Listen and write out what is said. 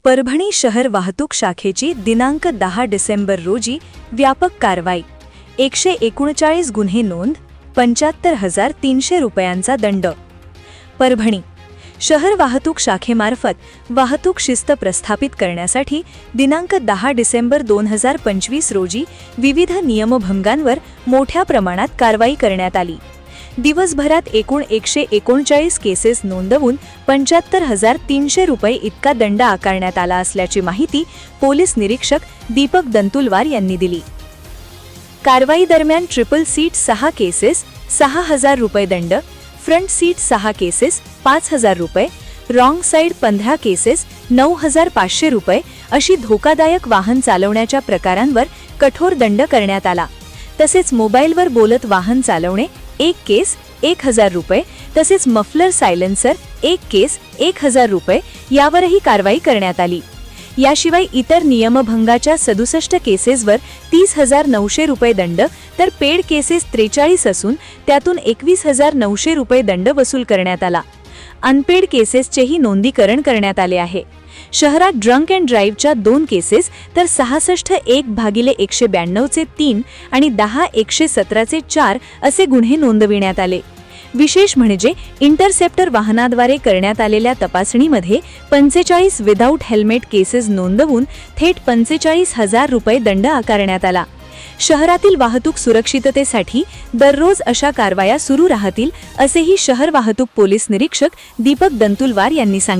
परभणी शहर वाहतूक शाखेची दिनांक 10 डिसेंबर रोजी व्यापक कारवाई. 139 गुन्हे नोंद, 75,300 रुपयांचा दंड. परभणी शहर वाहतूक शाखेमार्फत वाहतूक शिस्त प्रस्थापित करण्यासाठी दिनांक 10 डिसेंबर 2025 रोजी विविध नियमभंगांवर मोठ्या प्रमाणात कारवाई करण्यात आली. दिवसभरात एकूण 139 केसेस नोंदवून 75,300 रुपये इतका दंड आकारण्यात आला असल्याची माहिती पोलीस निरीक्षक दीपक दंतुलवार यांनी दिली. कारवाई दरम्यान ट्रिपल सीट 6 केसेस 6,000 रुपये दंड, फ्रंट सीट 6 केसेस 5,000 रुपये, रॉंग साइड 15 केसेस 9,500 रुपये अशी धोकादायक वाहन चालवण्याच्या प्रकारांवर कठोर दंड करण्यात आला. तसेच मोबाईलवर बोलत वाहन चालवणे 1 केस 1,000 रुपये, तसेच मफलर सायलेन्सर 1 केस 1,000 रुपये यावरही कारवाई करण्यात आली. याशिवाय इतर नियमभंगाच्या 67 केसेसवर 30,900 रुपये दंड, तर पेड केसेस 43 असून त्यातून 21,900 रुपये दंड वसूल करण्यात आला. अनपेड केसेसचेही नोंदीकरण करण्यात आले आहे. शहरात ड्रंक अँड ड्राईव्हच्या 2 केसेस, तर 66 1/192 चे 3 आणि 10 117 चे 4 असे गुन्हे नोंदविण्यात आले. विशेष म्हणजे इंटरसेप्टर वाहनाद्वारे करण्यात आलेल्या तपासणीमध्ये 45 विदाऊट हेल्मेट केसेस नोंदवून थेट 45,000 रुपये दंड आकारण्यात आला. शहरातील वाहतूक सुरक्षिततेसाठी दररोज अशा कारवाया सुरू राहतील असेही शहर वाहतूक पोलीस निरीक्षक दीपक दंतुलवार यांनी सांगितले.